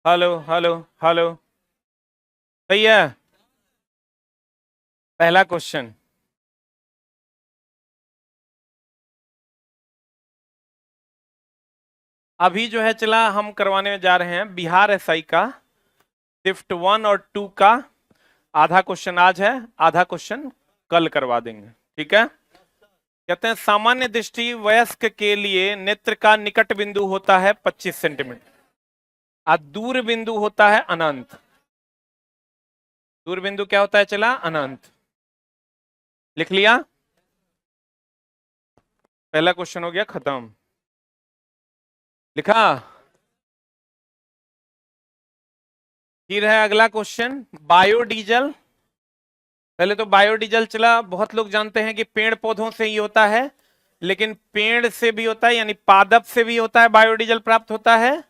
Hello hello hello. भैया, पहला question. अभी जो है चला हम करवाने जा रहे हैं बिहार एसआई का शिफ्ट 1 और 2 का। आधा क्वेश्चन आज है, आधा क्वेश्चन कल करवा देंगे। ठीक है। कहते हैं सामान्य दृष्टि वयस्क के लिए नेत्र का निकट बिंदु होता है 25 सेंटीमीटर और दूर बिंदु होता है अनंत। दूर बिंदु क्या होता है चला? अनंत। लिख लिया? पहला क्वेश्चन हो गया खत्म। लिखा? फिर है अगला क्वेश्चन, बायोडीजल। पहले तो बायोडीजल चला बहुत लोग जानते हैं कि पेड़ पौधों से ही होता है, लेकिन पेड़ से भी होता है, यानी पादप से भी होता है बायोडीजल प्राप्त होता है,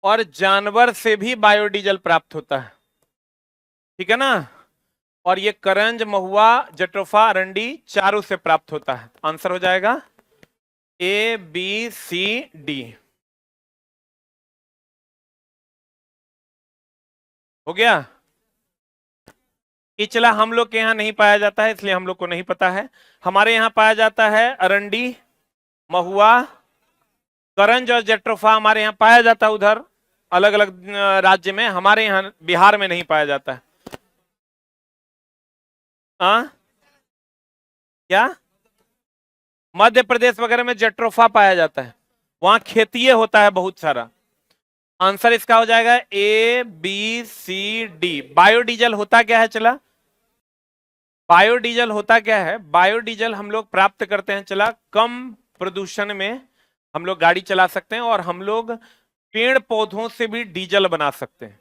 और जानवर से भी बायोडीजल प्राप्त होता है। ठीक है ना? और ये करंज, महुआ, जट्रोफा, अरंडी चारों से प्राप्त होता है। आंसर हो जाएगा ABCD। हो गया? इचला हम लोग के यहाँ नहीं पाया जाता है, इसलिए हम लोग को नहीं पता है। हमारे यहाँ पाया जाता है अरंडी, महुआ, करंज और जेट्रोफा हमारे यहाँ पाया जाता है। उधर अलग अलग राज्य में, हमारे यहाँ बिहार में नहीं पाया जाता है। क्या? मध्य प्रदेश वगैरह में जेट्रोफा पाया जाता है, वहां खेतीय होता है बहुत सारा। आंसर इसका हो जाएगा ABCD। बायोडीजल होता क्या है चला? बायोडीजल होता क्या है? बायोडीजल हम लोग प्राप्त करते हैं चला कम प्रदूषण में। हम लोग गाड़ी चला सकते हैं और हम लोग पेड़ पौधों से भी डीजल बना सकते हैं,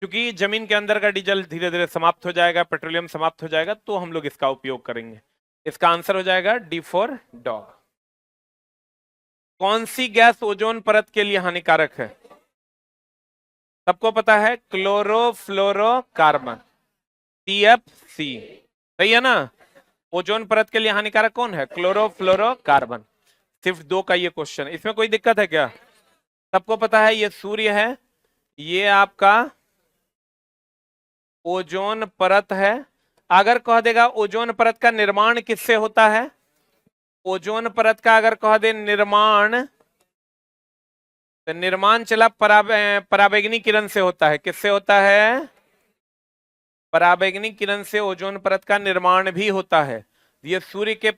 क्योंकि जमीन के अंदर का डीजल धीरे धीरे समाप्त हो जाएगा, पेट्रोलियम समाप्त हो जाएगा, तो हम लोग इसका उपयोग करेंगे। इसका आंसर हो जाएगा D फॉर डॉग। कौन सी गैस ओजोन परत के लिए हानिकारक है? सबको पता है, क्लोरोफ्लोरोकार्बन, CFC। सही है ना? ओजोन परत के लिए हानिकारक कौन है? क्लोरोफ्लोरोकार्बन। सिर्फ 2 का ये क्वेश्चन, इसमें कोई दिक्कत है क्या? सबको पता है ये सूर्य है, ये आपका ओजोन परत है। अगर कह देगा ओजोन परत का निर्माण किससे होता है, ओजोन परत का अगर कह दे निर्माण, तो निर्माण चला पराबैंगनी किरण से होता है। किससे होता है? पराबैंगनी किरण से ओजोन परत का निर्माण भी होता है। ये सूर्य का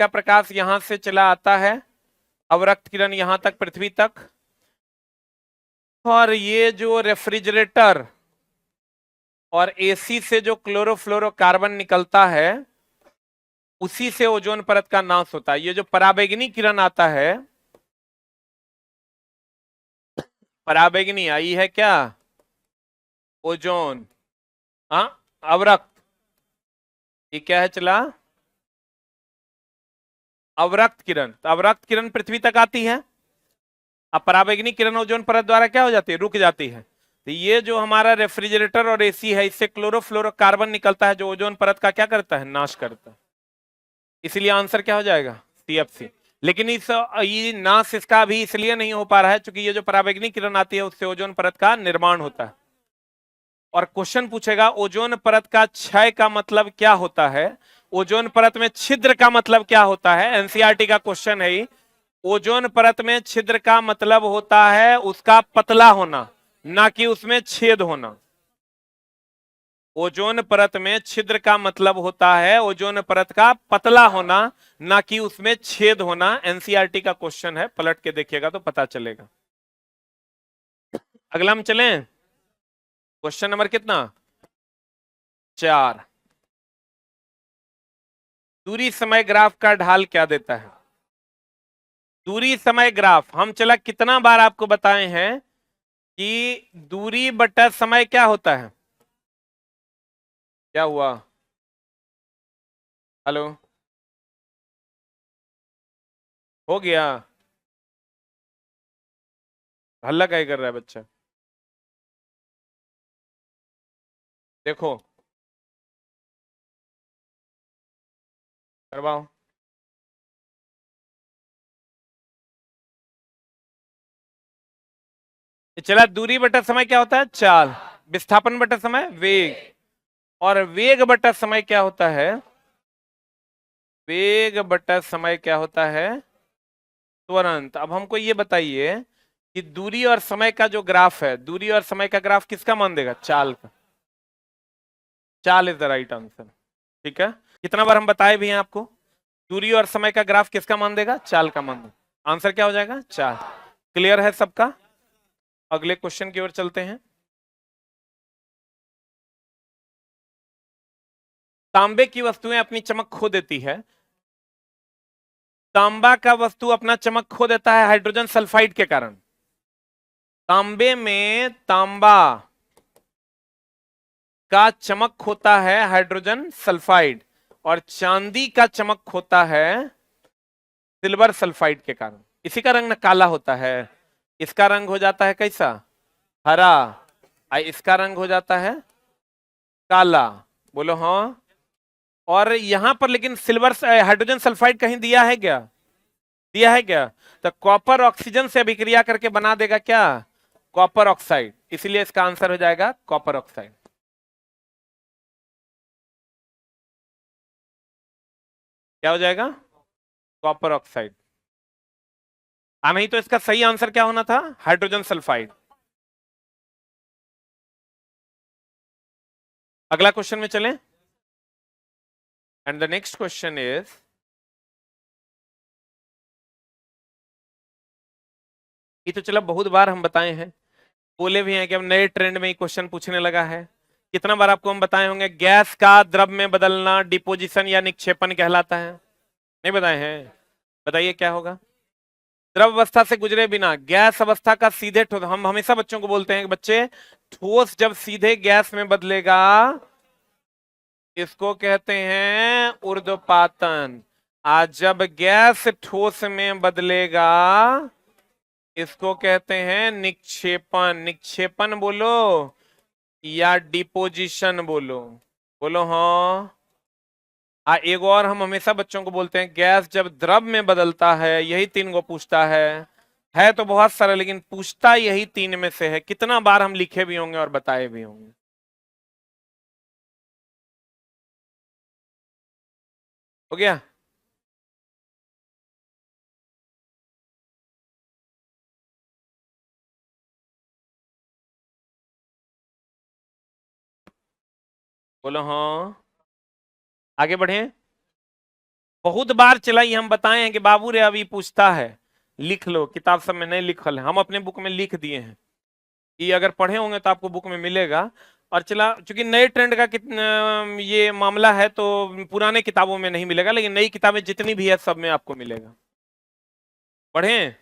प्रकाश यहां से चला आता है, अवरक्त किरण यहां तक, पृथ्वी तक। और ये जो रेफ्रिजरेटर और एसी से जो क्लोरोफ्लोरोकार्बन निकलता है, उसी से ओजोन परत का नाश होता है। ये जो पराबैंगनी किरण आता है, पराबैंगनी आई है क्या? ओजोन, हाँ, अवरक्त। ये क्या है चला? अवरक्त किरण। तो अवरक्त किरण पृथ्वी तक आती है, अब पराबैंगनी किरण ओजोन परत द्वारा क्या हो जाती है? रुक जाती है। तो ये जो हमारा रेफ्रिजरेटर और एसी है, इससे क्लोरोफ्लोरोकार्बन निकलता है, जो ओजोन परत का क्या करता है? नाश करता है। इसलिए आंसर क्या हो जाएगा? CFC। लेकिन ये नाश इसका अभी इसलिए नहीं हो पा रहा है क्योंकि ये जो पराबैंगनी किरण आती है, उससे ओजोन परत का निर्माण होता है। और क्वेश्चन पूछेगा ओजोन परत का क्षय का मतलब क्या होता है, ओजोन परत में छिद्र का मतलब क्या होता है। एनसीईआरटी का क्वेश्चन है। ओजोन परत में छिद्र का मतलब होता है उसका पतला होना, ना कि उसमें छेद होना। ओजोन परत में छिद्र का मतलब होता है ओजोन परत का पतला होना, ना कि उसमें छेद होना। एनसीईआरटी का क्वेश्चन है, पलट के देखिएगा तो पता चलेगा। अगला हम चलें, क्वेश्चन नंबर कितना? 4। दूरी समय ग्राफ का ढाल क्या देता है? दूरी समय ग्राफ हम चला कितना बार आपको बताए हैं कि दूरी बटा समय क्या होता है। क्या हुआ? हेलो? हो गया? हल्ला क्या कर रहा है बच्चा? देखो, करवाओ। चला, दूरी बटा समय क्या होता है? चाल। विस्थापन बटा समय वेग, और वेग बटा समय क्या होता है? वेग बटा समय क्या होता है? तुरंत। अब हमको ये बताइए कि दूरी और समय का जो ग्राफ है, दूरी और समय का ग्राफ किसका मान देगा? चाल का। चाल इज द राइट आंसर। ठीक है, कितना बार हम बताए भी हैं आपको, दूरी और समय का ग्राफ किसका मान देगा? चाल का मान देगा। आंसर क्या हो जाएगा? चाल। क्लियर है सबका? अगले क्वेश्चन की ओर चलते हैं। तांबे की वस्तुएं अपनी चमक खो देती है। तांबा का वस्तु अपना चमक खो देता है हाइड्रोजन सल्फाइड के कारण। तांबे में तांबा का चमक खोता है हाइड्रोजन सल्फाइड, और चांदी का चमक खोता है सिल्वर सल्फाइड के कारण। इसी का रंग न काला होता है, इसका रंग हो जाता है कैसा? हरा। इसका रंग हो जाता है काला। बोलो हाँ। और यहां पर लेकिन सिल्वर हाइड्रोजन सल्फाइड कहीं दिया है क्या? दिया है क्या? तो कॉपर ऑक्सीजन से अभिक्रिया करके बना देगा क्या? Copper oxide. इसलिए इसका आंसर हो जाएगा कॉपर ऑक्साइड। क्या हो जाएगा? Copper oxide. नहीं तो इसका सही आंसर क्या होना था? Hydrogen sulphide. अगला क्वेश्चन में चलें। And the next question is, ये तो चला बहुत बार हम बताए हैं, बोले भी हैं कि अब नए ट्रेंड में ही क्वेश्चन पूछने लगा है। कितना बार आपको हम बताए होंगे, गैस का द्रव में बदलना डिपोजिशन या निक्षेपण कहलाता है। नहीं बताए हैं? बताइए क्या होगा? द्रव अवस्था से गुजरे बिना गैस अवस्था का सीधे ठोस, हम हमेशा बच्चों को बोलते हैं कि बच्चे, ठोस जब सीधे गैस में बदलेगा इसको कहते हैं ऊर्ध्वपातन। आज जब गैस ठोस में बदलेगा इसको कहते हैं निक्षेपण। निक्षेपण बोलो या डिपोजिशन बोलो? बोलो हाँ। एक और हम हमेशा बच्चों को बोलते हैं, गैस जब द्रव में बदलता है, यही तीन को पूछता है तो बहुत सारा, लेकिन पूछता यही तीन में से है। कितना बार हम लिखे भी होंगे और बताए भी होंगे। हो गया? बोलो हाँ। आगे बढ़े। बहुत बार चला ये हम बताए हैं कि बाबू रे अभी पूछता है, लिख लो। किताब सब में नहीं लिखल है, हम अपने बुक में लिख दिए हैं। ये अगर पढ़े होंगे तो आपको बुक में मिलेगा। और चला, चूंकि नए ट्रेंड का कितना ये मामला है तो पुराने किताबों में नहीं मिलेगा, लेकिन नई किताबें जितनी भी है सब में आपको मिलेगा। पढ़े।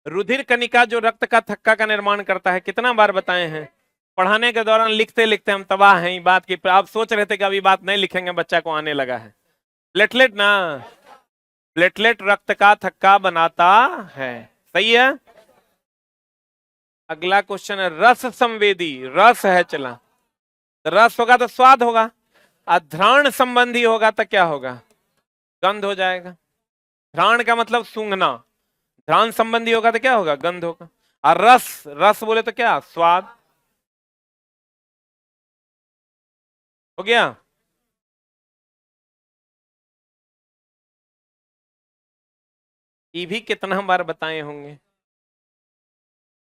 रुधिर कणिका जो रक्त का थक्का का निर्माण करता है, कितना बार बताए हैं? पढ़ाने के दौरान लिखते लिखते हम तबाह हैं। ये बात की आप सोच रहे थे कि अभी बात नहीं लिखेंगे, बच्चा को आने लगा है। प्लेटलेट ना, प्लेटलेट रक्त का थक्का बनाता है। सही है। अगला क्वेश्चन है, रस संवेदी। रस है चला, तो रस होगा तो स्वाद होगा, घ्राण संबंधी होगा तो क्या होगा? गंध हो जाएगा। घ्राण का मतलब सूंघना, घ्राण संबंधी होगा तो क्या होगा? गंध होगा। और रस, रस बोले तो क्या? स्वाद। हो गया? ये भी कितना बार बताए होंगे,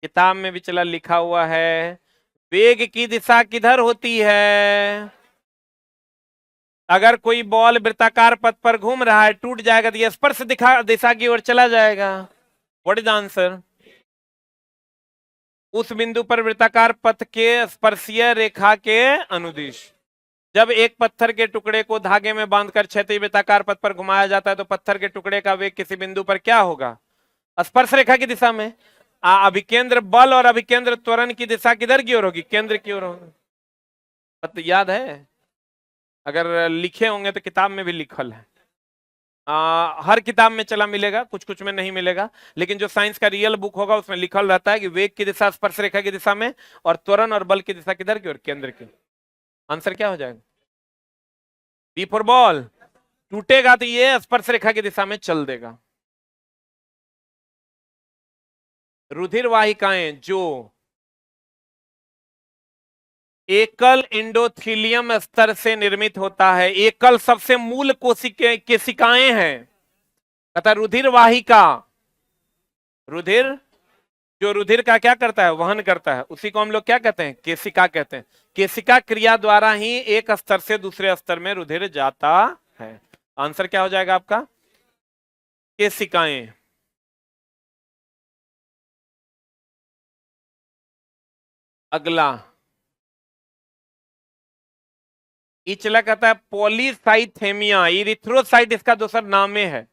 किताब में भी चला लिखा हुआ है। वेग की दिशा किधर होती है? अगर कोई बॉल वृत्ताकार पथ पर घूम रहा है, टूट जाएगा तो ये स्पर्श दिखा दिशा की ओर चला जाएगा। What is answer? उस बिंदु पर वृत्ताकार पथ के स्पर्शीय रेखा के अनुदिश। जब एक पत्थर के टुकड़े को धागे में बांधकर क्षैतिज वृत्ताकार पथ पर घुमाया जाता है तो पत्थर के टुकड़े का वेग किसी बिंदु पर क्या होगा? स्पर्श रेखा की दिशा में। अभिकेंद्र बल और अभिकेंद्र त्वरण की दिशा किधर की ओर होगी? केंद्र की ओर होगी। तो याद है? अगर लिखे होंगे तो किताब में भी लिखल है। हर किताब में चला मिलेगा, कुछ कुछ में नहीं मिलेगा, लेकिन जो साइंस का रियल बुक होगा उसमें लिखल रहता है कि वेग की दिशा स्पर्श रेखा की दिशा में, और त्वरण और बल की दिशा किधर की ओर? केंद्र की। आंसर क्या हो जाएगा? B for ball. टूटेगा तो ये स्पर्श रेखा की दिशा में चल देगा। रुधिर वाहिकाएं जो एकल एंडोथीलियम स्तर से निर्मित होता है, एकल सबसे मूल कोशिकाएं हैं, अतः रुधिर वाहिका, रुधिर जो रुधिर का क्या करता है, वहन करता है, उसी को हम लोग क्या कहते हैं, केशिका कहते हैं। केशिका क्रिया द्वारा ही एक स्तर से दूसरे स्तर में रुधिर जाता है। आंसर क्या हो जाएगा आपका, केशिकाएं। अगला इचला कहता है पॉलीसाइथेमिया, इरिथ्रोसाइट इसका दूसरा नाम है।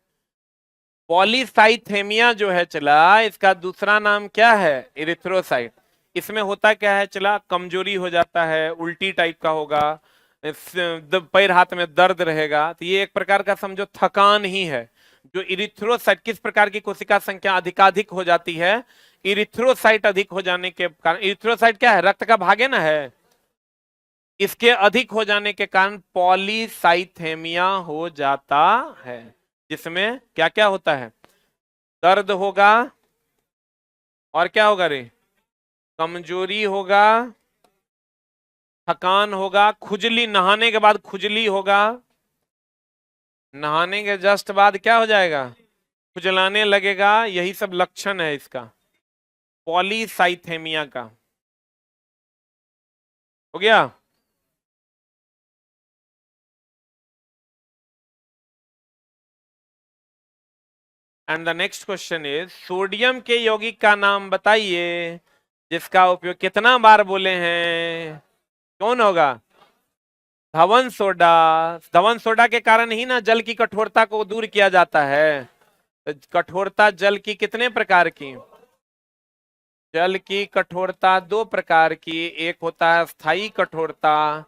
पॉलीसाइथेमिया जो है चला, इसका दूसरा नाम क्या है, इरिथ्रोसाइट। इसमें होता क्या है चला, कमजोरी हो जाता है, उल्टी टाइप का होगा, पैर हाथ में दर्द रहेगा, तो ये एक प्रकार का समझो थकान ही है। जो इरिथ्रोसाइट, किस प्रकार की कोशिका संख्या अधिकाधिक हो जाती है, इरिथ्रोसाइट अधिक हो जाने के कारण, इरिथ्रोसाइट क्या है, रक्त का भागे ना है, इसके अधिक हो जाने के कारण पॉलीसाइथेमिया हो जाता है, जिसमें क्या क्या होता है, दर्द होगा, और क्या होगा रे, कमजोरी होगा, थकान होगा, खुजली, नहाने के बाद खुजली होगा, नहाने के जस्ट बाद क्या हो जाएगा, खुजलाने लगेगा, यही सब लक्षण है इसका, पॉलीसाइथेमिया का। हो गया। And the next question is, sodium के यौगिक का नाम बताइए जिसका उपयोग कितना बार बोले हैं, कौन होगा, धवन सोडा। धवन सोडा के कारण ही ना जल की कठोरता को दूर किया जाता है। तो कठोरता जल की कितने प्रकार की, जल की कठोरता दो प्रकार की, एक होता है स्थायी कठोरता,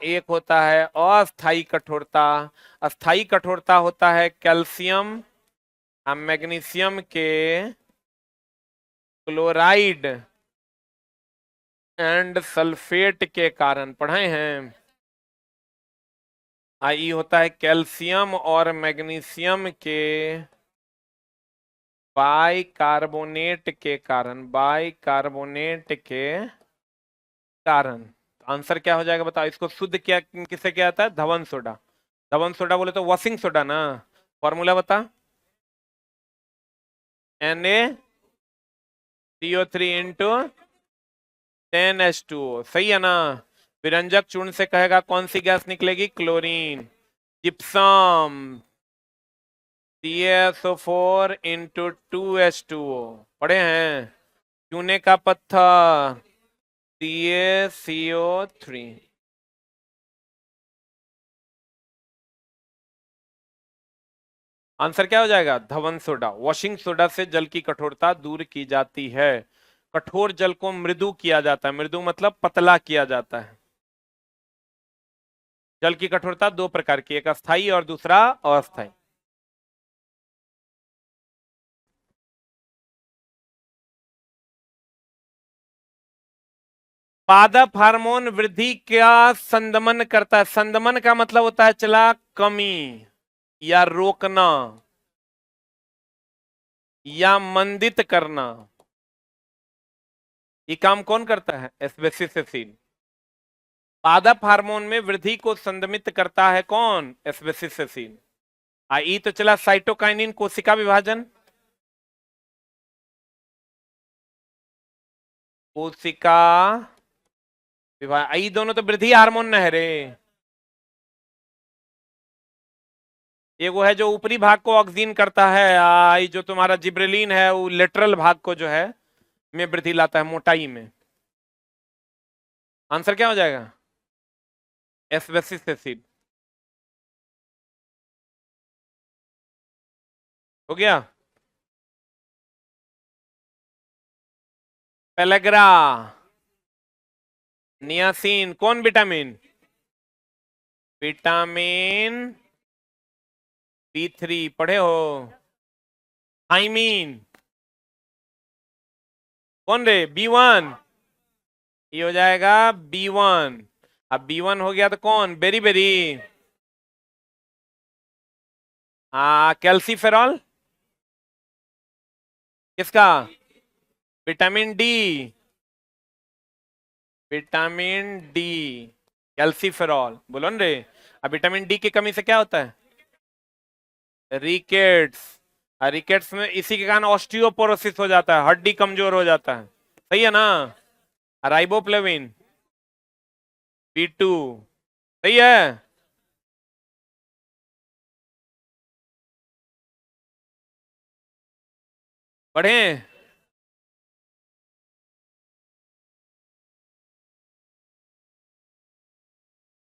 एक होता है अस्थायी कठोरता। अस्थायी कठोरता होता है कैल्शियम मैग्नीशियम के क्लोराइड एंड सल्फेट के कारण, पढ़े हैं। आई होता है कैल्शियम और मैग्नीशियम के बाइकार्बोनेट के कारण, बाइकार्बोनेट के कारण। आंसर क्या हो जाएगा बताओ, इसको शुद्ध क्या किससे क्या आता है, धवन सोडा। धवन सोडा बोले तो वॉशिंग सोडा ना, फॉर्मूला बता, Na CO3 × 10H2O, सही है ना। विरंजक चूर्ण से कहेगा कौन सी गैस निकलेगी, क्लोरीन। जिप्सम CaSO4 × 2H2O, पढ़े हैं। चूने का पत्थर CaCO3। आंसर क्या हो जाएगा, धवन सोडा। वॉशिंग सोडा से जल की कठोरता दूर की जाती है। कठोर जल को मृदु किया जाता है, मृदु मतलब पतला किया जाता है। जल की कठोरता दो प्रकार की, एक अस्थाई और दूसरा अस्थाई। पादप हार्मोन वृद्धि का संदमन करता है। संदमन का मतलब होता है चला कमी या रोकना या मंदित करना। ये काम कौन करता है, एस्बेसिसिन। पादप हार्मोन में वृद्धि को संदमित करता है कौन, एस्बेसिसिन। ई तो चला साइटोकाइनिन, कोशिका विभाजन, कोशिका विभाजन। ई दोनों तो वृद्धि हार्मोन न है रे। ये वो है जो ऊपरी भाग को ऑक्सीन करता है, ये जो तुम्हारा जिब्रेलिन है वो लेटरल भाग को जो है में वृद्धि लाता है, मोटाई में। आंसर क्या हो जाएगा, एस्बेसिसिन। हो गया। पेलेग्रा, नियासिन, कौन विटामिन, विटामिन B3, पढ़े हो। थाइमीन, कौन रे, B1। ये हो जाएगा B1। अब B1 हो गया तो कौन, बेरी बेरी, कैल्सीफेरॉल, किसका, vitamin D, vitamin D, calciferol, बोलो ना रे। अब विटामिन डी की कमी से क्या होता है? रिकेट्स। रिकेट्स में इसी के कारण ऑस्टियोपोरोसिस हो जाता है, हड्डी कमजोर हो जाता है। सही है ना? राइबोफ्लेविन, B2, सही है। पढ़े?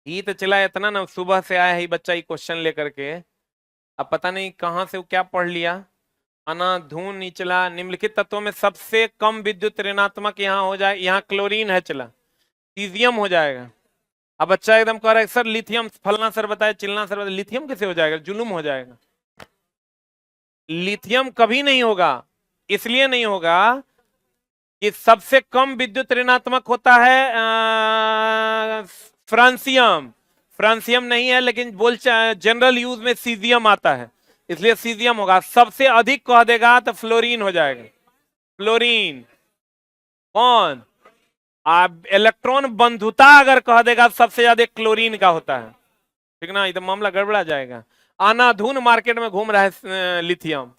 ये तो चला इतना ना, सुबह से आया ही बच्चा ये क्वेश्चन लेकर के, अब पता नहीं कहां से वो क्या पढ़ लिया। अनाधून निचला निम्नलिखित तत्वों में सबसे कम विद्युत ऋणात्मक यहाँ हो जाए, यहाँ क्लोरीन है, चला सीजियम हो जाएगा। अब बच्चा एकदम कह रहा है सर लिथियम, फलना सर बताए, चिलना सर बताए, लिथियम कैसे हो जाएगा? जुलूम हो जाएगा। लिथियम कभी नहीं होगा, इसलिए नहीं होगा कि सबसे कम विद्युत ऋणात्मक होता है फ्रांसियम। फ्रांसियम नहीं है, लेकिन बोल जनरल यूज में सीजियम आता है, इसलिए सीजियम होगा। सबसे अधिक कह देगा तो फ्लोरीन हो जाएगा। फ्लोरीन। कौन? आप इलेक्ट्रॉन बंधुता अगर कह देगा सबसे ज्यादा क्लोरीन का होता है, ठीक ना? ये तो मामला गड़बड़ा जाएगा। अनाधून मार्केट में घूम रहा है लिथियम,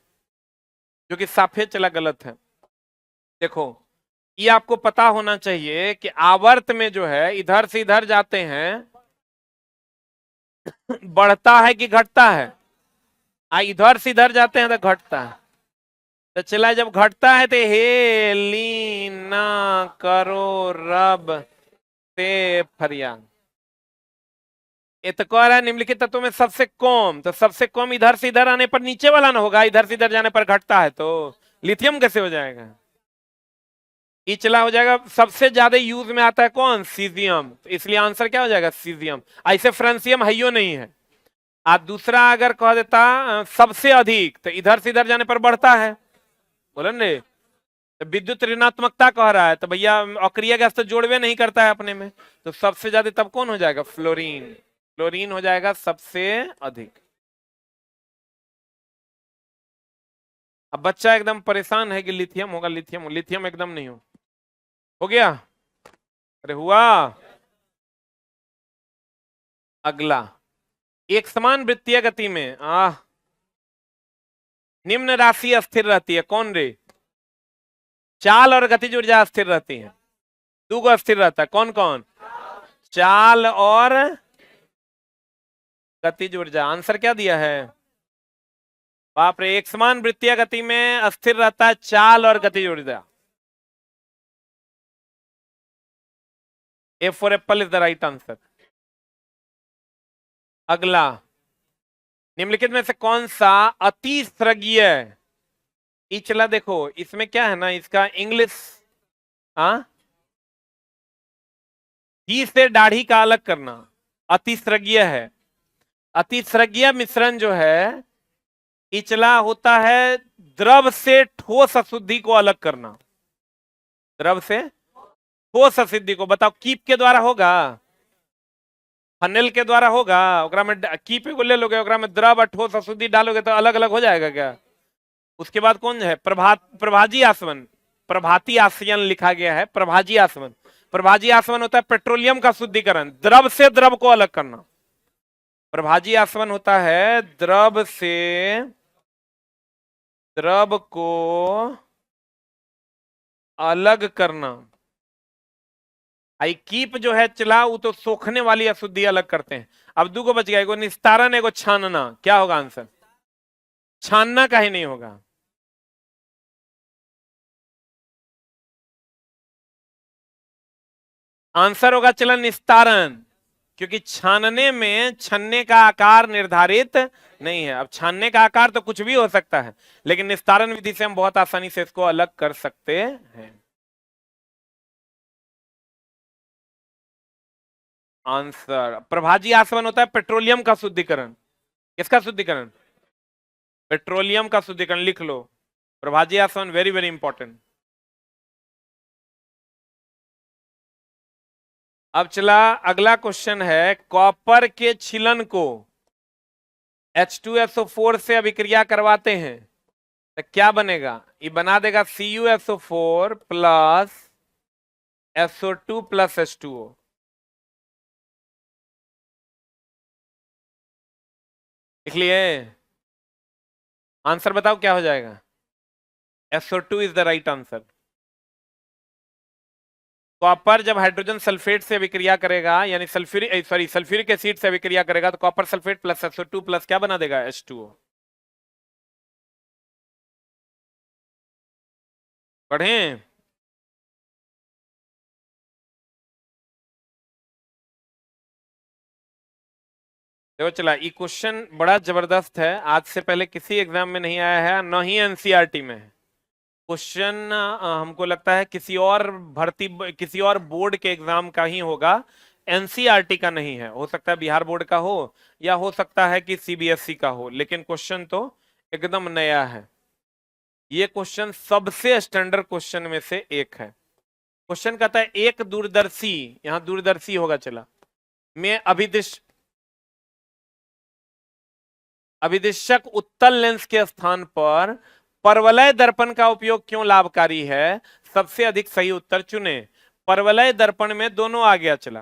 जो कि साफे चला गलत है। देखो, ये आपको पता होना चाहिए कि आवर्त में जो है इधर से इधर जाते हैं, बढ़ता है कि घटता है? इधर से इधर जाते हैं तो घटता है। तो चला, जब घटता है तो हे लीना करो रब से फरियाद। ये तो कह रहा है निम्नलिखित तत्वों में सबसे कम, तो सबसे कम इधर से इधर आने पर नीचे वाला ना होगा, इधर से इधर जाने पर घटता है, तो लिथियम कैसे हो जाएगा? इचला हो जाएगा। सबसे ज्यादा यूज में आता है कौन? सीजियम, तो इसलिए आंसर क्या हो जाएगा? सीजियम। ऐसे फ्रांसियम है नहीं है। आज दूसरा अगर कह देता सबसे अधिक, तो इधर से इधर जाने पर बढ़ता है, बोले ने? तो विद्युत ऋणात्मकता कह रहा है, तो भैया अक्रिय गैस तो जोड़वे नहीं करता है अपने में, तो सबसे ज्यादा तब कौन हो जाएगा? फ्लोरीन। फ्लोरीन हो जाएगा सबसे अधिक। अब बच्चा एकदम परेशान है कि लिथियम होगा, लिथियम, लिथियम एकदम नहीं हो गया? अरे हुआ। अगला, एक समान वृत्तीय गति में निम्न राशि अस्थिर रहती है, कौन रे? चाल और गतिज ऊर्जा अस्थिर रहती है। दो को अस्थिर रहता है, कौन कौन? चाल और गतिज ऊर्जा। आंसर क्या दिया है? बाप रे, एक समान वृत्तीय गति में अस्थिर रहता है चाल और गतिज ऊर्जा। A for Apple is the right answer. अगला, निम्नलिखित में से कौन सा अतिस्रगीय? चला देखो, इसमें क्या है ना, इसका इंग्लिश ही से दाढ़ी का अलग करना अतिस्रगीय है। अतिस्रगीय मिश्रण जो है, इचला होता है द्रव से ठोस अशुद्धि को अलग करना। द्रव से ठोस अशुद्धि को, बताओ कीप के द्वारा होगा? फनेल के द्वारा होगा? ओकरा में कीप को ले लोगे, ओकरा में द्रव और ठोस अशुद्धि डालोगे तो अलग अलग हो जाएगा क्या? उसके बाद कौन है? प्रभाजी आसवन। प्रभाती आसयन लिखा गया है, प्रभाजी आसवन। प्रभाजी आसवन होता है पेट्रोलियम का शुद्धिकरण, द्रव से द्रव को अलग करना। प्रभाजी आसवन होता है द्रव से द्रव को अलग करना। आई कीप जो है चला, वो तो सोखने वाली अशुद्धि अलग करते हैं। अब दो को बच गया, एगो निस्तारण, एगो छानना। क्या होगा आंसर? छानना का ही नहीं होगा। आंसर होगा चला निस्तारण, क्योंकि छानने में छन्ने का आकार निर्धारित नहीं है। अब छानने का आकार तो कुछ भी हो सकता है, लेकिन निस्तारण विधि से हम बहुत आसानी से इसको अलग कर सकते हैं। आंसर, प्रभाजी आसवन होता है पेट्रोलियम का शुद्धिकरण। किसका शुद्धिकरण? पेट्रोलियम का शुद्धिकरण, लिख लो। प्रभाजी आसवन वेरी वेरी इंपॉर्टेंट। अब चला, अगला क्वेश्चन है, कॉपर के छिलन को H2SO4 से अभिक्रिया करवाते हैं, तो क्या बनेगा, ये बना देगा CuSO4 plus SO2 plus H2O। लिख लिए, आंसर बताओ क्या हो जाएगा। SO2 is the right answer. Copper जब हाइड्रोजन सल्फेट से अभिक्रिया करेगा, यानी सल्फ्यूरिक एसिड से अभिक्रिया करेगा, तो copper sulphate plus SO2 plus क्या बना देगा, H2O। पढ़ें। देखो चला, ये क्वेश्चन बड़ा जबरदस्त है, आज से पहले किसी एग्जाम में नहीं आया है, न ही एनसीईआरटी में है। क्वेश्चन हमको लगता है किसी और भर्ती, किसी और बोर्ड के एग्जाम का ही होगा, एनसीईआरटी का नहीं है। हो सकता है बिहार बोर्ड का हो, या हो सकता है कि सीबीएसई का हो, लेकिन क्वेश्चन तो एकदम नया है। ये क्वेश्चन सबसे स्टैंडर्ड क्वेश्चन में से एक है। क्वेश्चन कहता है एक दूरदर्शी, यहां दूरदर्शी होगा चला, में अभिदिशक उत्तल लेंस के स्थान पर परवलय दर्पण का उपयोग क्यों लाभकारी है, सबसे अधिक सही उत्तर चुने। परवलय दर्पण में दोनों आ गया चला,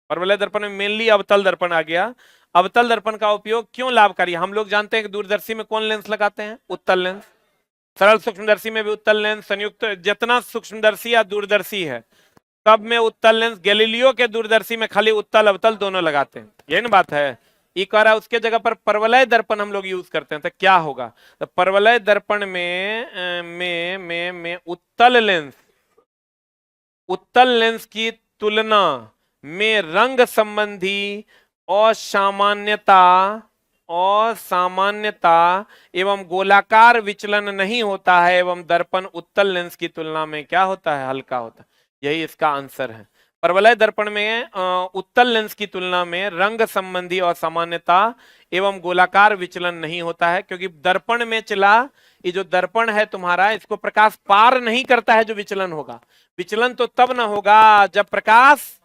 परवलय दर्पण में मेनली अवतल दर्पण आ गया। अवतल दर्पण का उपयोग क्यों लाभकारी, हम लोग जानते हैं कि दूरदर्शी में कौन लेंस लगाते हैं, उत्तल लेंस। सरल सूक्ष्मदर्शी में भी उत्तल लेंस, संयुक्त जितना सूक्ष्मदर्शी या दूरदर्शी है सब में उत्तल लेंस। गैलीलियो के दूरदर्शी में खाली उत्तल अवतल दोनों लगाते हैं, यही ना बात है। ये कह रहा है उसके जगह पर परवलय दर्पण हम लोग यूज करते हैं, तो क्या होगा, तो परवलय दर्पण में उत्तल लेंस की तुलना में रंग संबंधी असामान्यता एवं गोलाकार विचलन नहीं होता है, एवं दर्पण उत्तल लेंस की तुलना में क्या होता है, हल्का होता है। यही इसका आंसर है। परवलय दर्पण में उत्तल लेंस की तुलना में रंग संबंधी असामान्यता एवं गोलाकार विचलन नहीं होता है, क्योंकि दर्पण में चला, ये जो दर्पण है तुम्हारा, इसको प्रकाश पार नहीं करता है, जो विचलन होगा, विचलन तो तब ना होगा जब प्रकाश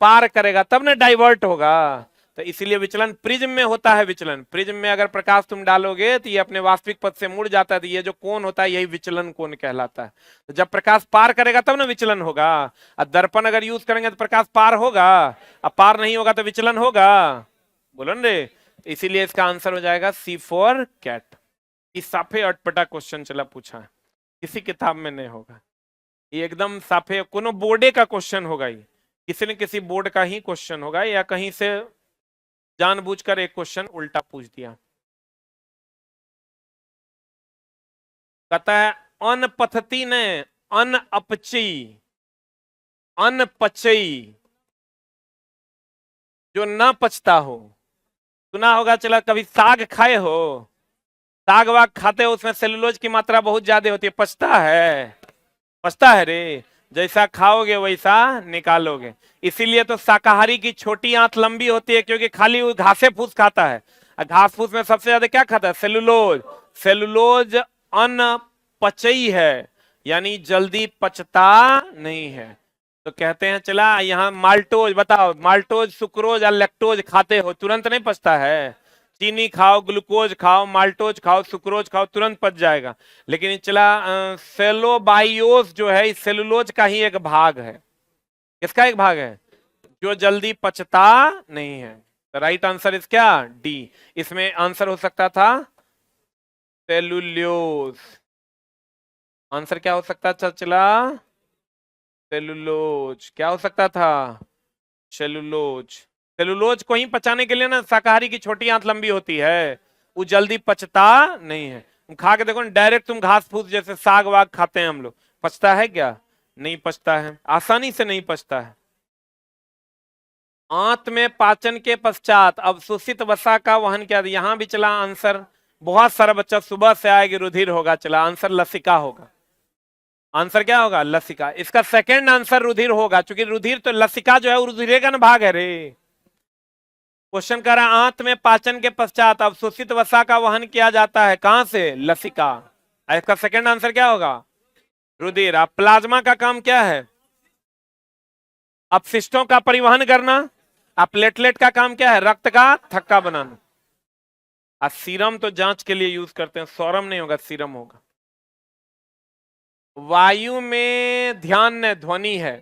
पार करेगा, तब ना डाइवर्ट होगा। तो इसीलिए विचलन प्रिज्म में होता है। विचलन प्रिज्म में अगर प्रकाश तुम डालोगे तो ये अपने वास्तविक पथ से मुड़ जाता है, तो ये जो कोण होता है यही विचलन कोण कहलाता है। तो जब प्रकाश पार करेगा तब ना विचलन होगा। और दर्पण अगर यूज करेंगे तो प्रकाश पार होगा, अब पार नहीं होगा तो विचलन होगा, बोलो न रे। इसीलिए इसका आंसर हो जाएगा C फॉर कैट। इस साफे अटपटा क्वेश्चन चला पूछा है, किसी किताब में नहीं होगा, ये एकदम साफे कोनो बोर्डे का क्वेश्चन होगा, ये किसी न किसी बोर्ड का ही क्वेश्चन होगा, या कहीं से जानबूझकर एक क्वेश्चन उल्टा पूछ दिया। कहता है अनपथती ने अनअपची अनपचई, जो न पचता हो। सुना होगा चला, कभी साग खाए हो, साग वाग खाते हो, उसमें सेलुलोज की मात्रा बहुत ज्यादा होती है, पचता है, पचता है रे, जैसा खाओगे वैसा निकालोगे। इसीलिए तो शाकाहारी की छोटी आंत लंबी होती है, क्योंकि खाली वो घासे फूस खाता है, और घास फूस में सबसे ज्यादा क्या खाता है, सेलुलोज। सेलुलोज अनपचई है, यानी जल्दी पचता नहीं है। तो कहते हैं चला यहाँ माल्टोज, बताओ माल्टोज, सुक्रोज और लैक्टोज खाते हो, तुरंत नहीं पचता है। चीनी खाओ, ग्लूकोज खाओ, माल्टोज खाओ, सुक्रोज खाओ, तुरंत पच जाएगा। लेकिन चला सेलोबाइयोस जो है इस सेलुलोज का ही एक भाग है। किसका एक भाग है, जो जल्दी पचता नहीं है। तो राइट आंसर इज क्या, डी। इसमें आंसर हो सकता था सेलुलोज। आंसर क्या हो सकता था चला, सेलुलोज। क्या हो सकता था, सेलुलोज। सेलुलोज को ही पचाने के लिए ना शाकाहारी की छोटी आंत लंबी होती है, वो जल्दी पचता नहीं है। तुम खा के देखो, डायरेक्ट तुम घास फूस जैसे साग वाग खाते हैं हम लोग, पचता है क्या, नहीं पचता है, आसानी से नहीं पचता है। आंत में पाचन के पश्चात अवशोषित वसा का वहन किया, यहां भी चला आंसर। बहुत सारा बच्चा सुबह से आएगी, रुधिर होगा, चला आंसर लसिका होगा। आंसर क्या होगा, लसिका। इसका सेकंड आंसर रुधिर होगा, क्योंकि रुधिर तो लसिका जो है रुधिर का भाग है रे। क्वेश्चन कर रहा है आंत में पाचन के पश्चात अवशोषित वसा का वहन किया जाता है, कहां से, लसिका। इसका सेकंड आंसर क्या होगा, रुधिर। अब प्लाज्मा का काम क्या है, अपशिष्टों का परिवहन करना। अब प्लेटलेट का काम क्या है, रक्त का थक्का बनाना। सीरम तो जांच के लिए यूज करते हैं, सोरम नहीं होगा, सीरम होगा। वायु में ध्यान न ध्वनि है,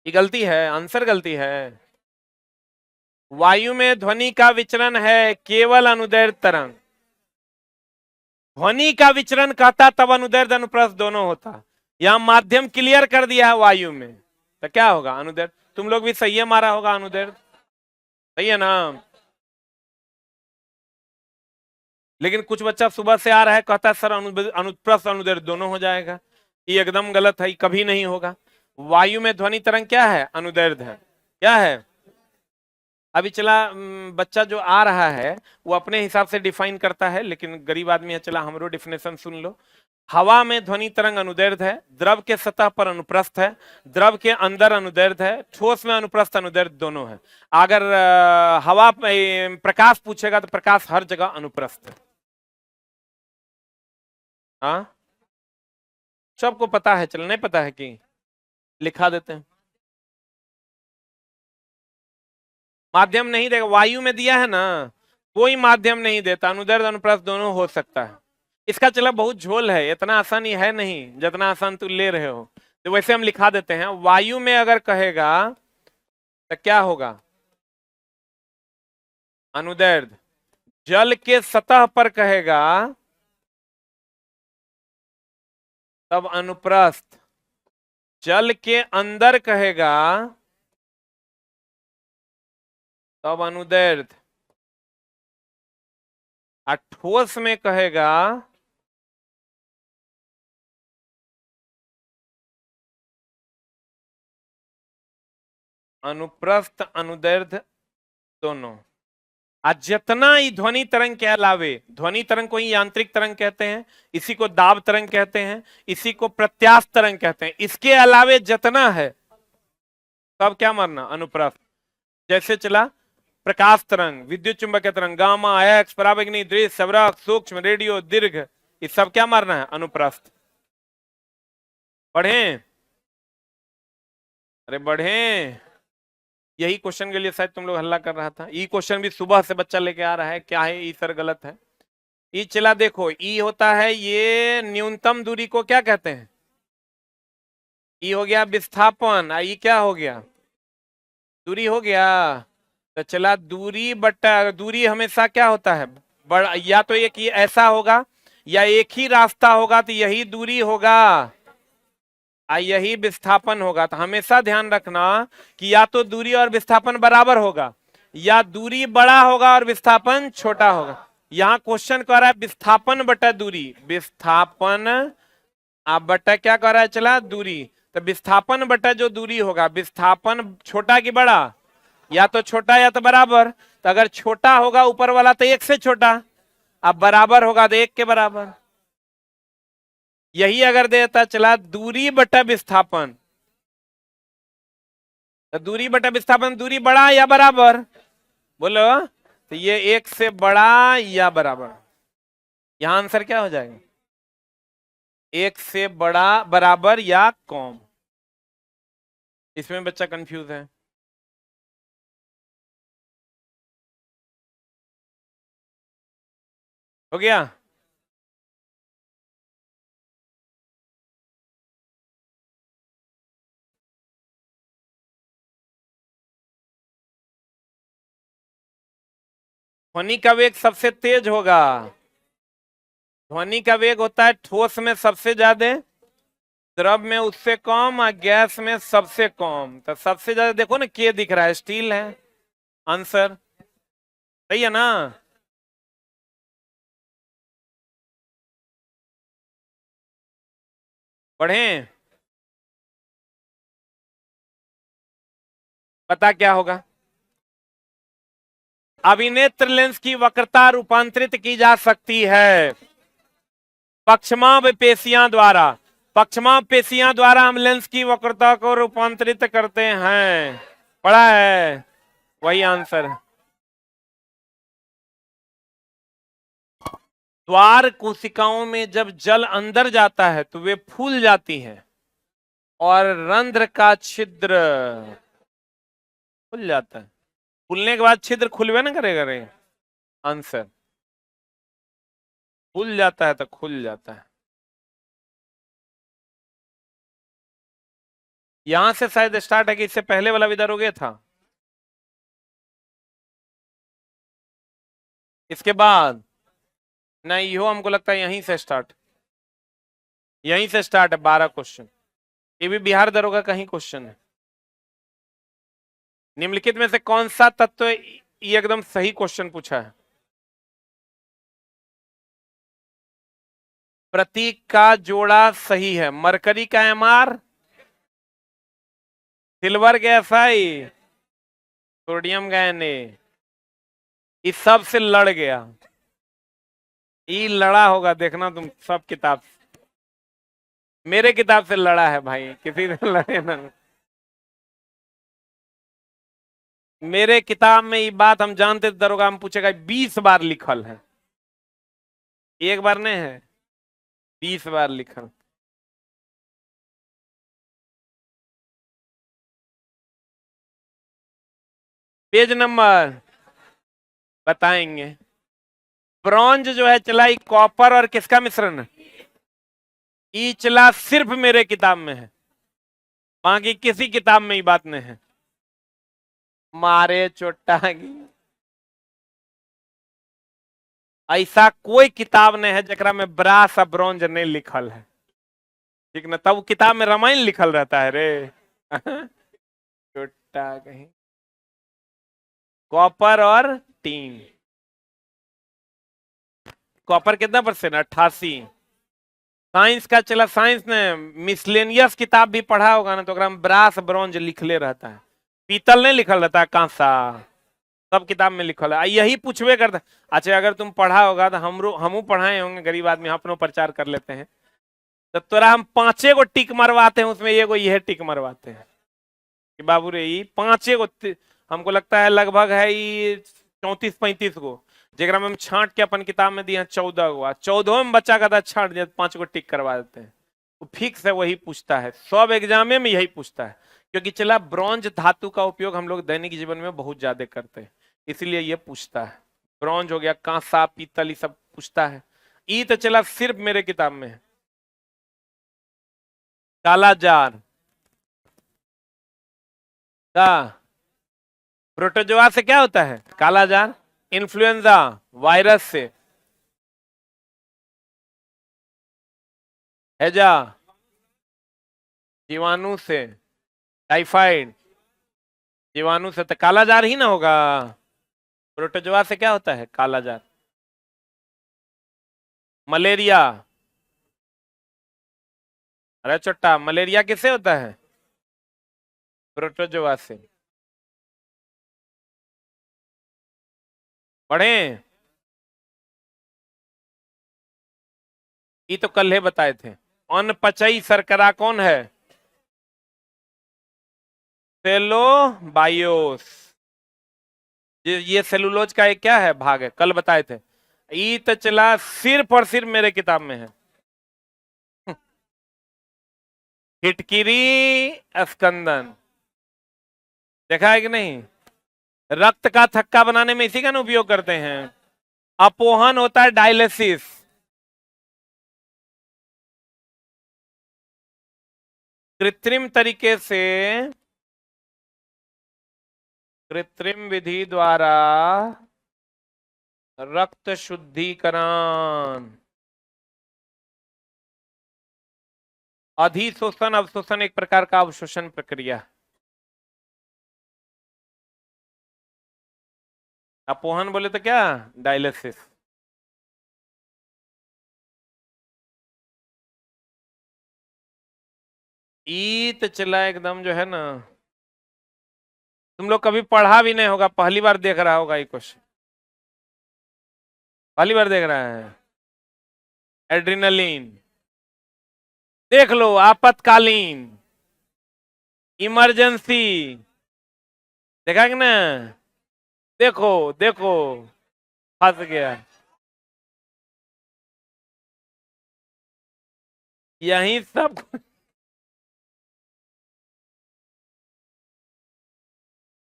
ये गलती है, आंसर गलती है। वायु में ध्वनि का विचरण है केवल अनुदैर्ध्य तरंग। ध्वनि का विचरण कहता तब अनुदैर्ध्य अनुप्रस्थ दोनों होता। यहां माध्यम क्लियर कर दिया है वायु में, तो क्या होगा? अनुदैर्ध्य। तुम लोग भी सही है, मारा होगा अनुदैर्ध्य, सही है ना? लेकिन कुछ बच्चा सुबह से आ रहा है, कहता है सर अनुप्रस्थ अनुदैर्ध्य दोनों हो जाएगा। ये एकदम गलत है, कभी नहीं होगा। वायु में ध्वनि तरंग क्या है? अनुदैर्ध्य है। क्या है? अभी चला बच्चा जो आ रहा है वो अपने हिसाब से डिफाइन करता है, लेकिन गरीब आदमी है, चला हमरो डिफिनेशन सुन लो। हवा में ध्वनि तरंग अनुदैर्ध्य है, द्रव के सतह पर अनुप्रस्थ है, द्रव के अंदर अनुदैर्ध्य है, ठोस में अनुप्रस्थ अनुदैर्ध्य दोनों है। अगर हवा प्रकाश पूछेगा तो प्रकाश हर जगह अनुप्रस्थ है। हाँ, सबको पता है, चल नहीं पता है कि लिखा देते हैं। माध्यम नहीं देगा, वायु में दिया है ना, कोई माध्यम नहीं देता, अनुदैर्ध्य अनुप्रस्थ दोनों हो सकता है। इसका चला बहुत झोल है, इतना आसान ही है नहीं जितना आसान तुम ले रहे हो। तो वैसे हम लिखा देते हैं, वायु में अगर कहेगा तो क्या होगा? अनुदैर्ध्य। जल के सतह पर कहेगा तब अनुप्रस्थ। जल के अंदर कहेगा तब अनुदैर्ध्य। और ठोस में कहेगा अनुप्रस्थ अनुदैर्ध्य दोनों। आज जितना ही ध्वनि तरंग के अलावे, ध्वनि तरंग को ही यांत्रिक तरंग कहते हैं, इसी को दाब तरंग कहते हैं, इसी को प्रत्यास्थ तरंग कहते हैं, इसके अलावे जितना है सब क्या मारना? अनुप्रस्थ। जैसे चला प्रकाश तरंग, विद्युत चुंबकीय तरंग, गामा, एक्स, पराबैंगनी, दृश्य, सवरक, सूक्ष्म, रेडियो, दीर्घ, ये सब क्या मारना है? अनुप्रस्थ। बढ़े? अरे बढ़े। यही क्वेश्चन के लिए शायद तुम लोग हल्ला कर रहा था। ई क्वेश्चन भी सुबह से बच्चा लेके आ रहा है, क्या है ई सर? गलत है। ई चला देखो, ई होता है, ये न्यूनतम दूरी को क्या कहते हैं? ई हो गया विस्थापन, ई क्या हो गया? दूरी हो गया। तो चला दूरी बट्टा, दूरी हमेशा क्या होता है? बड़ा, या तो एक ये ऐसा होगा या एक ही रास्ता होगा तो यही दूरी होगा, यही विस्थापन होगा। तो हमेशा ध्यान रखना कि या तो दूरी और विस्थापन बराबर होगा, या दूरी बड़ा होगा और विस्थापन छोटा होगा। यहाँ क्वेश्चन कर रहा है विस्थापन बटा दूरी, विस्थापन आप बटा क्या कर रहा है? चला दूरी। तो विस्थापन बटा जो दूरी होगा, विस्थापन छोटा कि बड़ा? या तो छोटा या तो बराबर। तो अगर छोटा होगा ऊपर वाला तो एक से छोटा, अब बराबर होगा तो एक के बराबर। यही अगर देता चला दूरी बटा विस्थापन, तो दूरी बटा विस्थापन, दूरी बड़ा या बराबर? बोलो, तो ये एक से बड़ा या बराबर। यहां आंसर क्या हो जाएगा? एक से बड़ा, बराबर या कम। इसमें बच्चा कंफ्यूज है। हो गया? ध्वनि का वेग सबसे तेज होगा। ध्वनि का वेग होता है ठोस में सबसे ज्यादा, द्रव में उससे कम और गैस में सबसे कम। तो सबसे ज्यादा देखो ना, के दिख रहा है, स्टील है आंसर, सही है ना? पढ़ें? पता क्या होगा? अभिनेत्र लेंस की वक्रता रूपांतरित की जा सकती है पक्षमाप पेशियां द्वारा। पक्षमाप पेशियां द्वारा हम लेंस की वक्रता को रूपांतरित करते हैं, पढ़ा है? वही आंसर है। द्वार कोशिकाओं में जब जल अंदर जाता है तो वे फूल जाती हैं और रंध्र का छिद्र खुल जाता है। फूलने के बाद छिद्र खुलवे ना करेगा रे, आंसर। खुल जाता है तो खुल जाता है। यहां से शायद स्टार्ट है कि इससे पहले वाला भी दरोगे था, इसके बाद नहीं हो, हमको लगता है यहीं से स्टार्ट, यहीं से स्टार्ट है 12 क्वेश्चन। ये भी बिहार दरोगा का ही क्वेश्चन है। निम्नलिखित में से कौन सा तत्व, ये एकदम सही क्वेश्चन पूछा है। प्रतीक का जोड़ा सही है, मरकरी का एमआर, सिल्वर का एसआई, सोडियम का Na। इस सब से लड़ गया, ये लड़ा होगा, देखना तुम सब किताब, मेरे किताब से लड़ा है भाई, किसी से लड़े ना। मेरे किताब में ये बात हम जानते, दरोगा हम पूछेगा 20 बार लिखल है, एक बार नहीं है, 20 बार लिखल। पेज नंबर बताएंगे। ब्रॉन्ज जो है चला, कॉपर और किसका मिश्रण है, ई चला सिर्फ मेरे किताब में है, बाकी किसी किताब में ही बात नहीं है। मारे चोटा, ऐसा कोई किताब नहीं है जरा में ब्रास और ब्रॉन्ज नहीं लिखल है, ठीक ना। तब किताब में रामायण लिखल रहता है रे। चोटा कहीं। कॉपर और टीन, कॉपर कितना परसेंट, 88। साइंस का चला, साइंस ने मिसलेनियस किताब भी पढ़ा होगा ना, तो ब्रास ब्रॉन्ज लिखले रहता है, पीतल नहीं लिखल रहता है, कांसा, सब किताब में लिखल है, यही पूछवे करता। अच्छा अगर तुम पढ़ा होगा तो हमू पढ़ाए होंगे, गरीब आदमी अपनो प्रचार कर लेते हैं, तो तोरा हम 5 गो टिक मरवाते हैं, उसमें एगो यह टिक मरवाते हैं कि बाबू रे ये 5 गो, हमको लगता है लगभग है ये 34-35 गो, जेकरा में हम छांट के अपन किताब में दिए 14 गो, 14 में बच्चा का छांट दिया 5 गो टिक करवा देते हैं। वो फिक्स है, वही पूछता है, सब एग्जाम में यही पूछता है, क्योंकि चला ब्रॉन्ज धातु का उपयोग हम लोग दैनिक जीवन में बहुत ज्यादा करते हैं, इसलिए ये पूछता है। ब्रॉन्ज हो गया, कांसा, पीतल, ये सब पूछता है। ई तो चला सिर्फ मेरे किताब में है। काला जार का प्रोटोजोआ से क्या होता है, काला जार, इन्फ्लुएंजा वायरस से, हैजा जीवाणु से, टाइफाइड जीवाणु से, तो काला जार ही ना होगा। प्रोटोजोआ से क्या होता है, काला जार। मलेरिया, अरे चोट्टा, मलेरिया किससे होता है, प्रोटोजोआ से। पढ़े, ये तो कल ही बताए थे। अनपचई शर्करा कौन है, सेलोबायोस, ये सेलुलोज का एक क्या है, भाग है, कल बताए थे। ये तो चला सिर्फ और सिर्फ मेरे किताब में है। हिटकिरी स्कंदन, देखा है कि नहीं, रक्त का थक्का बनाने में इसी का ना उपयोग करते हैं। अपोहन होता है डायलिसिस, कृत्रिम तरीके से, कृत्रिम विधि द्वारा रक्त शुद्धिकरण। अधिशोषण अवशोषण एक प्रकार का अवशोषण प्रक्रिया। अपोहन बोले तो क्या, डायलिसिस। ईत चला एकदम जो है ना, तुम लोग कभी पढ़ा भी नहीं होगा, पहली बार देख रहा होगा ये क्वेश्चन, पहली बार देख रहा है। एड्रिनलिन, देख लो, आपातकालीन, इमरजेंसी, देखा कि ना, देखो देखो, फंस गया, यही सब।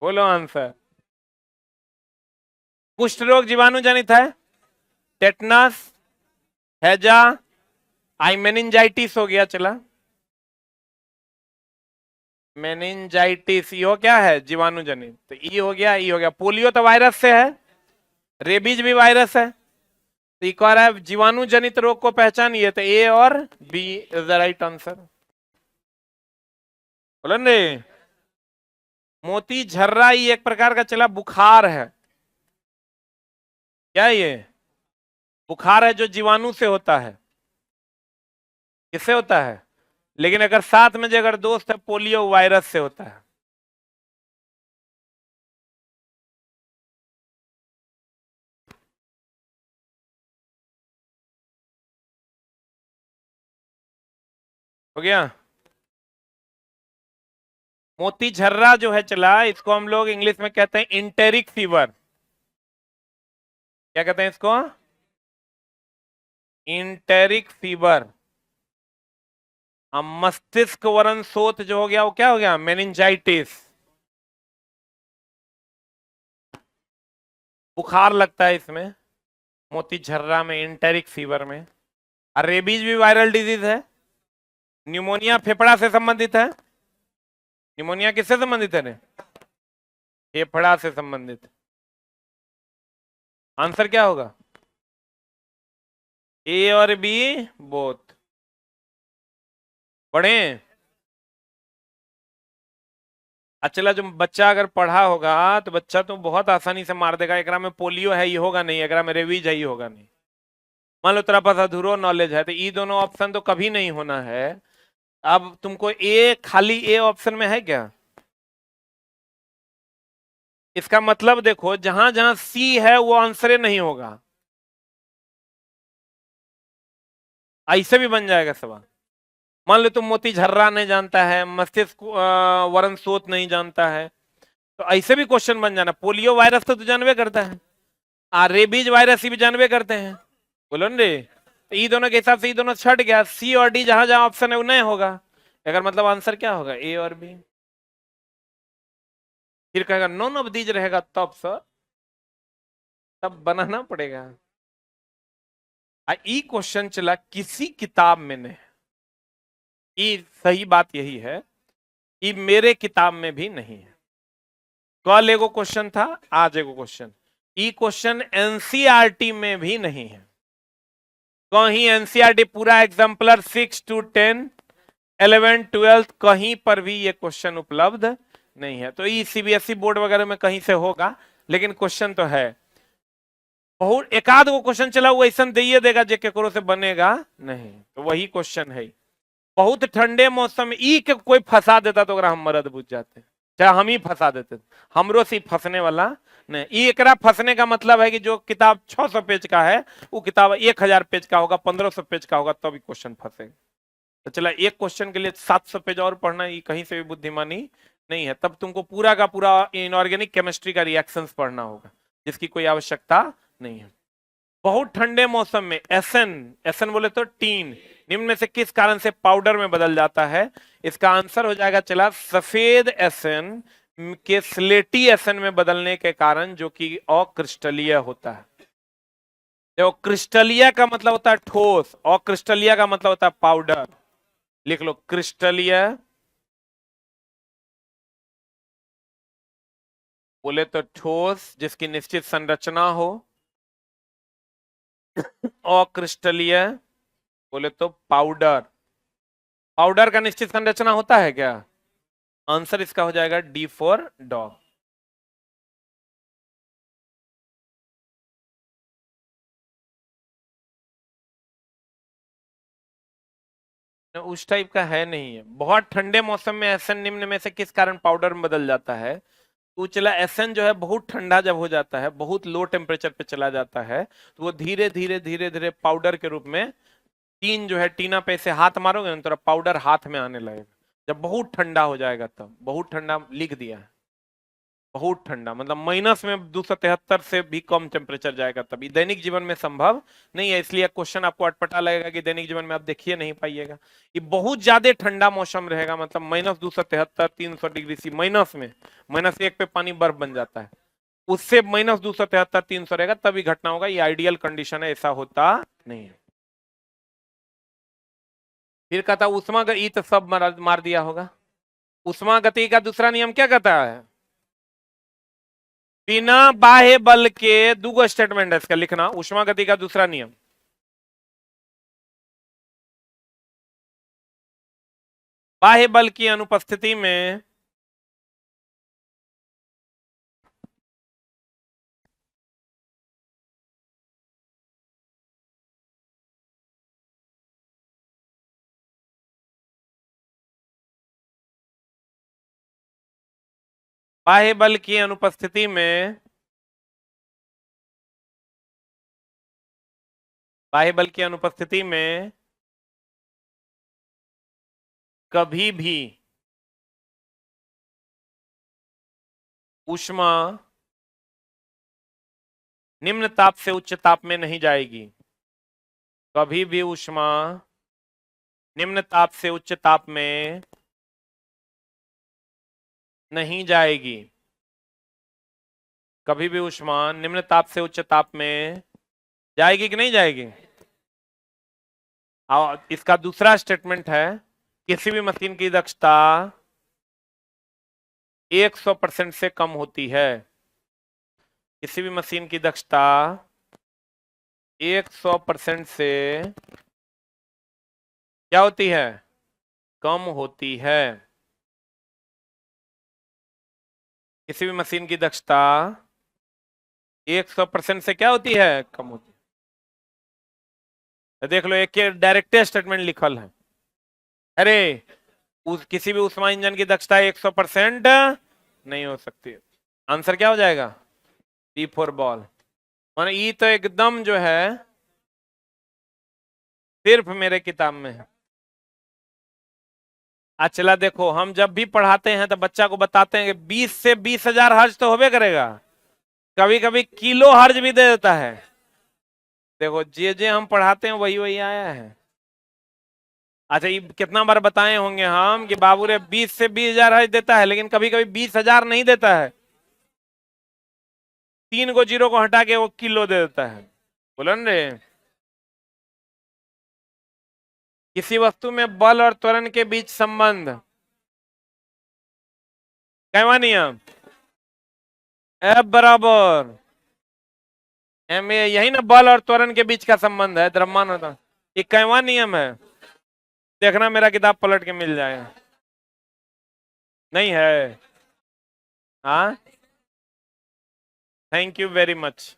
बोलो आंसर। कुष्ठ रोग जीवाणु जनित है, टेटनस, हैजा, आई मेनिंजाइटिस हो गया, चला मेनिंजाइटिस, यो क्या है जीवाणुजनित, तो ई हो गया, ई हो गया। पोलियो तो वायरस से है, रेबीज भी वायरस है, तो एक और है जीवाणुजनित रोग को पहचानिए, तो ए और B is the right answer. बोलो ने, मोती झर्रा ये एक प्रकार का चला बुखार है, क्या ये बुखार है जो जीवाणु से होता है, किससे होता है, लेकिन अगर साथ में जो अगर दोस्त है पोलियो वायरस से होता है। हो गया। मोती झर्रा जो है चला, इसको हम लोग इंग्लिश में कहते हैं इंटेरिक फीवर, क्या कहते हैं इसको, इंटेरिक फीवर। मस्तिष्क वरण शोथ जो हो गया वो क्या हो गया, मेनिंजाइटिस। बुखार लगता है इसमें, मोती झर्रा में, इंटेरिक फीवर में। और रेबीज भी वायरल डिजीज है। न्यूमोनिया फेफड़ा से संबंधित है, न्यूमोनिया किससे संबंधित है रे, फेफड़ा से संबंधित। आंसर क्या होगा, ए और बी बोथ। पढ़े, अच्छा जो बच्चा अगर पढ़ा होगा तो बच्चा तो बहुत आसानी से मार देगा, एकरा में पोलियो है ये होगा नहीं, एकरा में रेबीज है ये होगा नहीं। मान लो तेरा पास अधूरो नॉलेज है तो ये दोनों ऑप्शन तो कभी नहीं होना है। अब तुमको ए, खाली ए ऑप्शन में है क्या, इसका मतलब देखो जहां जहां सी है वो आंसर नहीं होगा, ऐसे भी बन जाएगा सवाल। मान लो तुम मोती झर्रा नहीं जानता है, मस्तिष्क वरण शोथ नहीं जानता है, तो ऐसे भी क्वेश्चन बन जाना। पोलियो वायरस तो तू जानवे करता है, रेबीज वायरस भी जानवे करते हैं, बोलो न रे। तो ई दोनों के हिसाब से ई दोनों छट गया, सी और डी जहां जहां ऑप्शन है वो नहीं होगा, अगर मतलब आंसर क्या होगा, ए और बी। फिर कहेगा नॉन ऑफ दीज रहेगा, तब सर तब बनाना पड़ेगा। ई क्वेश्चन चला किसी किताब में नहीं, ई सही बात यही है कि मेरे किताब में भी नहीं है। कल एगो क्वेश्चन था, आज एगो क्वेश्चन, ई क्वेश्चन एनसीईआरटी में भी नहीं है कहीं। एनसीईआरटी पूरा एग्जाम्पलर 6 to 10, 11, 12 कहीं पर भी ये क्वेश्चन उपलब्ध नहीं है। तो ये सीबीएसई बोर्ड वगैरह में कहीं से होगा, लेकिन क्वेश्चन तो है। बहुत एकाध वो क्वेश्चन चला वो ऐसा दे देगा जे केकरो से बनेगा नहीं, तो वही क्वेश्चन है। बहुत ठंडे मौसम में ई के कोई फंसा देता तो हम मरद बुझ जाते, चाहे हम ही फंसा देते, हमरो से फंसने वाला नहीं। ई एकरा फंसने का मतलब है कि जो किताब 600 पेज का है वो किताब 1000 पेज का होगा, 1500 पेज का होगा, तब तो क्वेश्चन फंसेगा। तो चला एक क्वेश्चन के लिए 700 पेज और पढ़ना, ये कहीं से भी बुद्धिमानी नहीं है। तब तुमको पूरा का पूरा इनऑर्गेनिक केमिस्ट्री का रिएक्शंस पढ़ना होगा, जिसकी कोई आवश्यकता नहीं है। बहुत ठंडे मौसम में एसन, एसन बोले तो टीन, निम्न में से किस कारण से पाउडर में बदल जाता है। इसका आंसर हो जाएगा चला सफेद एसन के स्लेटी एसन में बदलने के कारण, जो कि अक्रिस्टलीय होता है। देखो क्रिस्टलीय का मतलब होता है ठोस, और क्रिस्टलीय का मतलब होता है पाउडर। लिख लो क्रिस्टलीय बोले तो ठोस जिसकी निश्चित संरचना हो, अक्रिस्टलीय बोले तो पाउडर। पाउडर का निश्चित संरचना होता है क्या, आंसर इसका हो जाएगा डी फॉर डॉग। उस टाइप का है नहीं है। बहुत ठंडे मौसम में एसन निम्न में से किस कारण पाउडर में बदल जाता है। तो चला एसन जो है बहुत ठंडा जब हो जाता है, बहुत लो टेम्परेचर पे चला जाता है, तो वो धीरे धीरे धीरे धीरे पाउडर के रूप में, टीन जो है टीना पे से हाथ मारोगे ना तो पाउडर हाथ में आने लगेगा। जब बहुत ठंडा हो जाएगा तब, बहुत ठंडा लिख दिया है, बहुत ठंडा मतलब माइनस में 273 से भी कम टेम्परेचर जाएगा, तभी दैनिक जीवन में संभव नहीं है। इसलिए क्वेश्चन आपको अटपटा लगेगा कि दैनिक जीवन में आप देखिए नहीं पाइएगा। ये बहुत ज्यादा ठंडा मौसम रहेगा, मतलब -273, 300 डिग्री सी माइनस में, -1 पे पानी बर्फ बन जाता है, उससे -273, 300 रहेगा तभी घटना होगा। ये आइडियल कंडीशन है, ऐसा होता नहीं है। फिर कहता उष्मा गति तो सब मार दिया होगा। उष्मा गति का दूसरा नियम क्या कहता है? बिना बाह्य बल के, दूगो स्टेटमेंट है इसका लिखना, उष्मा गति का दूसरा नियम, बाह्य बल की अनुपस्थिति में बाह्य बल की अनुपस्थिति में, बाह्य बल की अनुपस्थिति में कभी भी ऊष्मा निम्न ताप से उच्च ताप में नहीं जाएगी। कभी भी ऊष्मा निम्न ताप से उच्च ताप में नहीं जाएगी। कभी भी ऊष्मा निम्न ताप से उच्च ताप में जाएगी कि नहीं जाएगी? और इसका दूसरा स्टेटमेंट है, किसी भी मशीन की दक्षता 100% से कम होती है। किसी भी मशीन की दक्षता 100% से क्या होती है? कम होती है। किसी भी मशीन की दक्षता 100% से क्या होती है? कम होती है। तो देख लो, एक डायरेक्ट स्टेटमेंट लिखल है, अरे किसी भी ऊष्मा इंजन की दक्षता 100% नहीं हो सकती। आंसर क्या हो जाएगा? B for ball. माने ई तो एकदम जो है सिर्फ मेरे किताब में है। चला देखो, हम जब भी पढ़ाते हैं तो बच्चा को बताते हैं कि 20 से 20,000 हर्ज तो होबे करेगा, कभी कभी किलो हर्ज भी दे देता है। देखो जे हम पढ़ाते हैं वही वही आया है। अच्छा, ये कितना बार बताए होंगे हम कि बाबू रे 20 से 20,000 हर्ज देता है, लेकिन कभी कभी 20,000 नहीं देता है, 3 को जीरो को हटा के वो किलो दे देता है। बोलन रे, किसी वस्तु में बल और त्वरण के बीच संबंध, कैवा नियम? F बराबर एम ए, यही ना बल और त्वरण के बीच का संबंध है, द्रव्यमान होता। ये कैवा नियम है? देखना मेरा किताब पलट के मिल जाएगा। नहीं है? हाँ, थैंक यू वेरी मच।